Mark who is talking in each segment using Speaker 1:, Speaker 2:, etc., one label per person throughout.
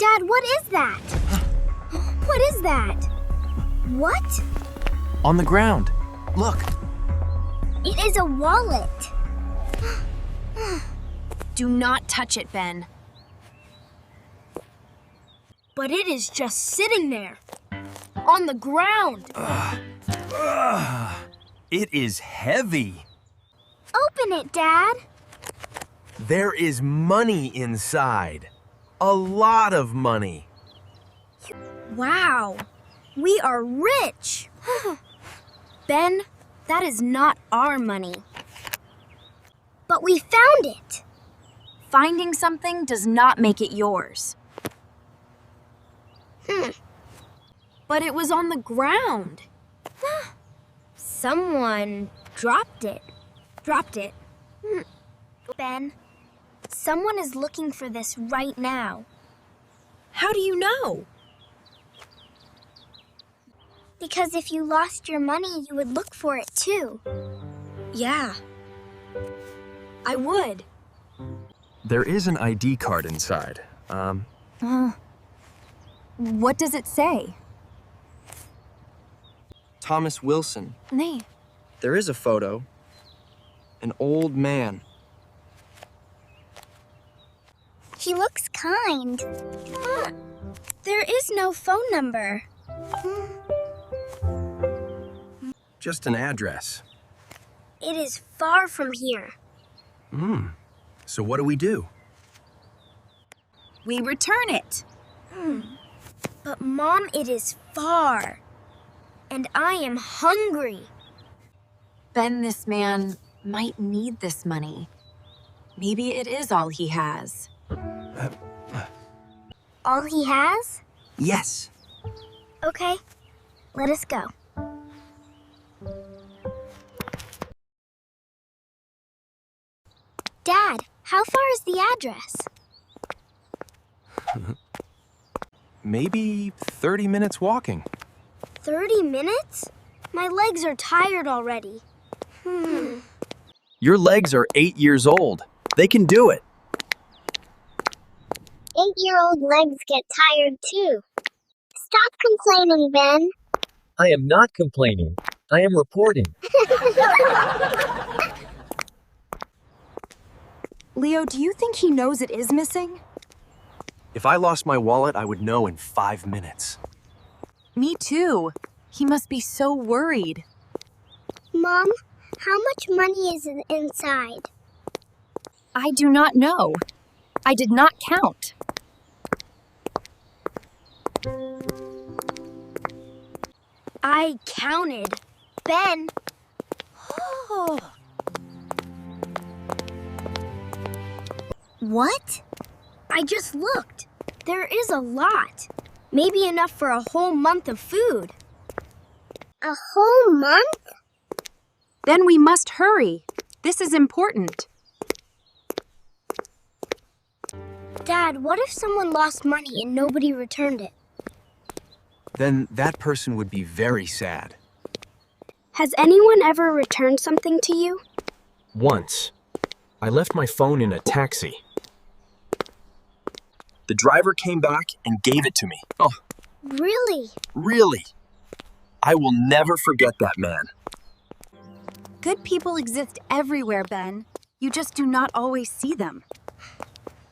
Speaker 1: Dad, what is that? What is that? What?
Speaker 2: On the ground. Look.
Speaker 1: It is a wallet.
Speaker 3: Do not touch it, Ben.
Speaker 1: But it is just sitting there. On the ground.
Speaker 2: It is heavy.
Speaker 1: Open it, Dad.
Speaker 2: There is money inside. A lot of money.
Speaker 3: Wow, we are rich. Ben, that is not our money.
Speaker 1: But we found it.
Speaker 3: Finding something does not make it yours. But it was on the ground.
Speaker 1: Someone dropped it. Ben, someone is looking for this right now.
Speaker 3: How do you know?
Speaker 1: Because if you lost your money, you would look for it too.
Speaker 3: Yeah, I would.
Speaker 2: There is an ID card inside.
Speaker 3: What does it say?
Speaker 4: Thomas Wilson.
Speaker 3: Nee.
Speaker 4: There is a photo. An old man.
Speaker 1: He looks kind. There is no phone number.
Speaker 2: Just an address.
Speaker 1: It is far from here.
Speaker 2: So what do we do?
Speaker 3: We return it.
Speaker 1: But Mom, it is far. And I am hungry.
Speaker 3: Ben, this man might need this money. Maybe it is all he has.
Speaker 1: All he has?
Speaker 4: Yes.
Speaker 1: Okay, let us go. Dad, how far is the address?
Speaker 2: Maybe 30 minutes walking.
Speaker 1: 30 minutes? My legs are tired already.
Speaker 2: Your legs are 8 years old. They can do it.
Speaker 1: 8-year-old legs get tired too. Stop complaining, Ben.
Speaker 5: I am not complaining. I am reporting.
Speaker 3: Leo, do you think he knows it is missing?
Speaker 2: If I lost my wallet, I would know in 5 minutes.
Speaker 3: Me too. He must be so worried.
Speaker 1: Mom, how much money is inside?
Speaker 3: I do not know. I did not count.
Speaker 1: I counted. Ben. What? I just looked. There is a lot. Maybe enough for a whole month of food. A whole month?
Speaker 3: Then we must hurry. This is important.
Speaker 1: Dad, what if someone lost money and nobody returned it?
Speaker 2: Then that person would be very sad.
Speaker 1: Has anyone ever returned something to you?
Speaker 2: Once, I left my phone in a taxi. The driver came back and gave it to me. Oh,
Speaker 1: Really?
Speaker 2: really? I will never forget that man.
Speaker 3: Good people exist everywhere, Ben. You just do not always see them.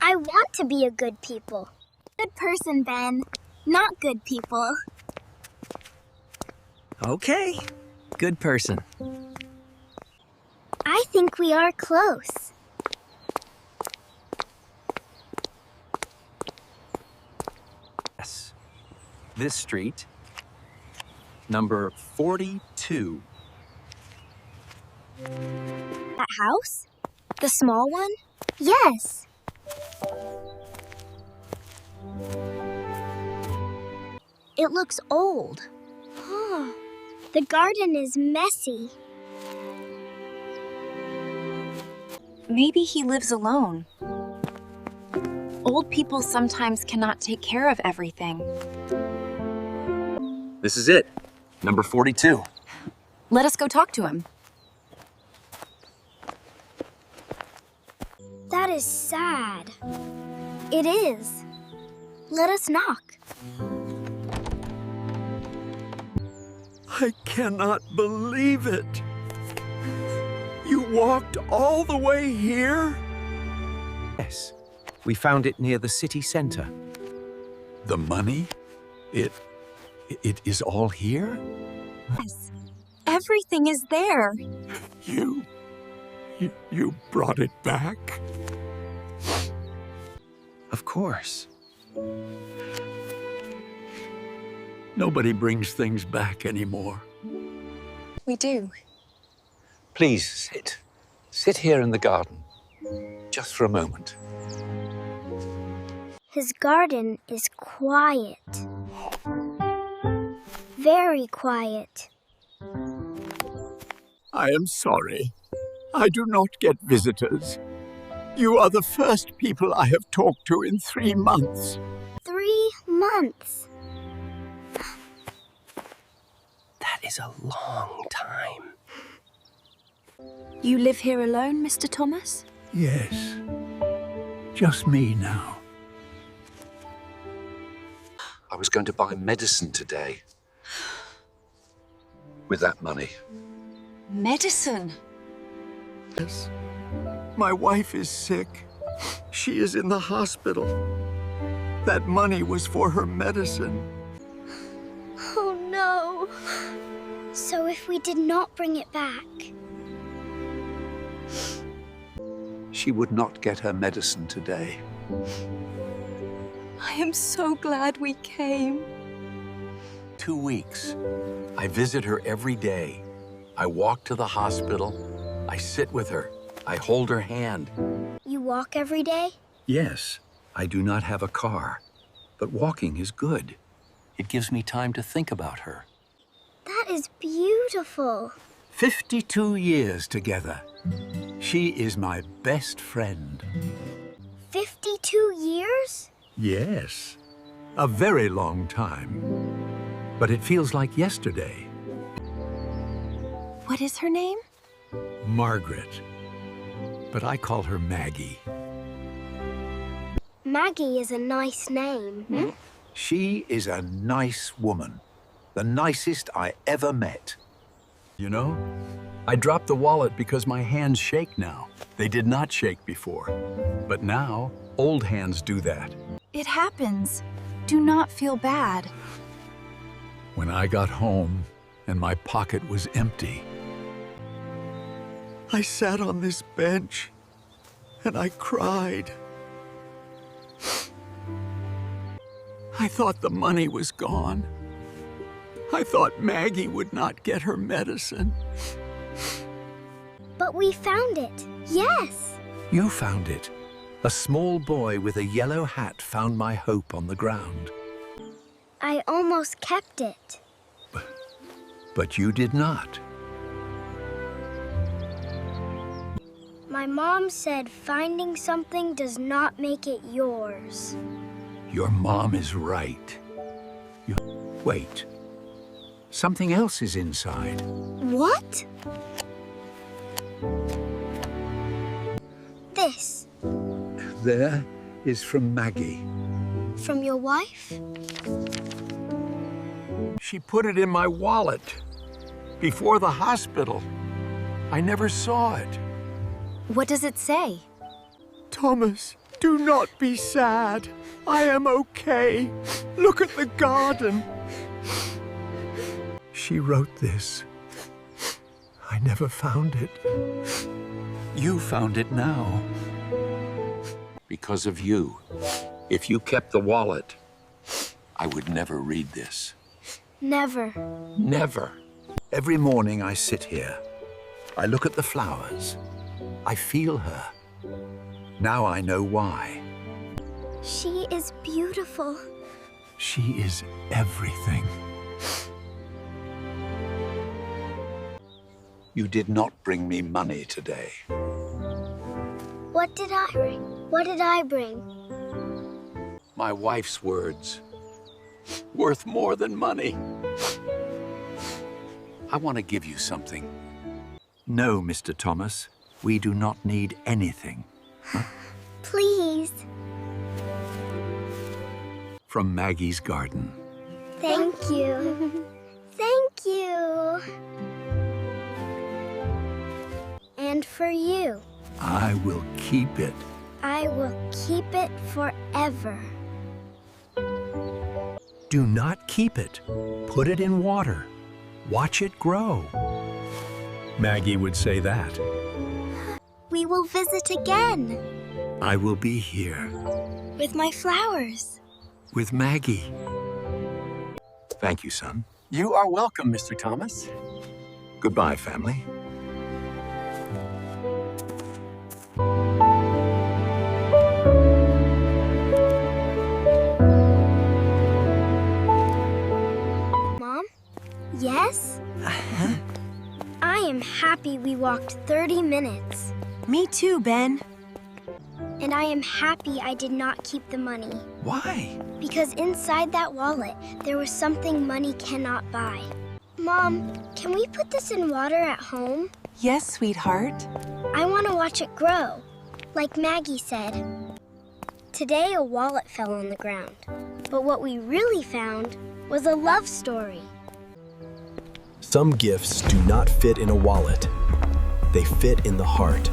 Speaker 1: I want to be a good people. Good person, Ben. Not good people.
Speaker 4: Okay. Good person.
Speaker 1: I think we are close.
Speaker 2: Yes. This street, number 42.
Speaker 1: That house? The small one? Yes. It looks old. The garden is messy.
Speaker 3: Maybe he lives alone. Old people sometimes cannot take care of everything.
Speaker 2: This is it, number 42.
Speaker 3: Let us go talk to him.
Speaker 1: That is sad. It is. Let us knock.
Speaker 6: I cannot believe it. You walked all the way here?
Speaker 2: Yes. We found it near the city center.
Speaker 6: The money? It is all here?
Speaker 3: Yes. Everything is there.
Speaker 6: You brought it back?
Speaker 2: Of course.
Speaker 6: Nobody brings things back anymore.
Speaker 3: We do.
Speaker 7: Please sit. Sit here in the garden. Just for a moment.
Speaker 1: His garden is quiet. Very quiet.
Speaker 6: I am sorry. I do not get visitors. You are the first people I have talked to in 3 months.
Speaker 1: 3 months.
Speaker 2: That is a long time.
Speaker 3: You live here alone, Mr. Thomas?
Speaker 6: Yes. Just me now.
Speaker 7: I was going to buy medicine today. With that money.
Speaker 3: Medicine?
Speaker 6: Yes. My wife is sick. She is in the hospital. That money was for her medicine.
Speaker 1: Oh no. So if we did not bring it back,
Speaker 7: She would not get her medicine today.
Speaker 3: I am so glad we came.
Speaker 6: 2 weeks. I visit her every day. I walk to the hospital. I sit with her. I hold her hand.
Speaker 1: you walk every day?
Speaker 6: Yes, I do not have a car, but walking is good. It gives me time to think about her.
Speaker 1: That is beautiful.
Speaker 6: 52 years together. She is my best friend.
Speaker 1: 52 years?
Speaker 6: Yes, a very long time. But it feels like yesterday.
Speaker 3: What is her name?
Speaker 6: Margaret. But I call her Maggie.
Speaker 1: Maggie is a nice name.
Speaker 6: She is a nice woman. The nicest I ever met. You know, I dropped the wallet because my hands shake now. They did not shake before. But now, old hands do that.
Speaker 3: It happens. Do not feel bad.
Speaker 6: When I got home and my pocket was empty, I sat on this bench and I cried. I thought the money was gone. I thought Maggie would not get her medicine.
Speaker 1: But we found it. Yes.
Speaker 6: You found it. A small boy with a yellow hat found my hope on the ground.
Speaker 1: I almost kept it.
Speaker 6: But you did not.
Speaker 1: My mom said finding something does not make it yours.
Speaker 6: Your mom is right. Wait. Something else is inside.
Speaker 1: What? This.
Speaker 6: There is from Maggie.
Speaker 1: From your wife?
Speaker 6: She put it in my wallet. Before the hospital. I never saw it.
Speaker 3: What does it say?
Speaker 6: Thomas, do not be sad. I am okay. Look at the garden. She wrote this. I never found it. You found it now.
Speaker 7: Because of you. If you kept the wallet, I would never read this.
Speaker 1: Never.
Speaker 6: Never. Every morning I sit here. I look at the flowers. I feel her. Now I know why.
Speaker 1: She is beautiful.
Speaker 6: She is everything.
Speaker 7: You did not bring me money today.
Speaker 1: What did I bring? What did I bring?
Speaker 7: My wife's words. Worth more than money. I want to give you something.
Speaker 6: No, Mr. Thomas. We do not need anything.
Speaker 1: Please.
Speaker 6: from Maggie's garden.
Speaker 1: Thank you. Thank you. And for you.
Speaker 6: I will keep it.
Speaker 1: I will keep it forever.
Speaker 6: Do not keep it. Put it in water. Watch it grow. Maggie would say that.
Speaker 1: We will visit again.
Speaker 6: I will be here
Speaker 1: With my flowers.
Speaker 6: with Maggie. Thank you, son.
Speaker 2: You are welcome, Mr. Thomas.
Speaker 6: Goodbye, family.
Speaker 1: Mom? Yes? I am happy we walked 30 minutes.
Speaker 3: Me too, Ben.
Speaker 1: And I am happy I did not keep the money.
Speaker 6: Why?
Speaker 1: Because inside that wallet, there was something money cannot buy. Mom, can we put this in water at home?
Speaker 3: Yes, sweetheart.
Speaker 1: I want to watch it grow, like Maggie said. Today, a wallet fell on the ground. But what we really found was a love story.
Speaker 2: Some gifts do not fit in a wallet. They fit in the heart.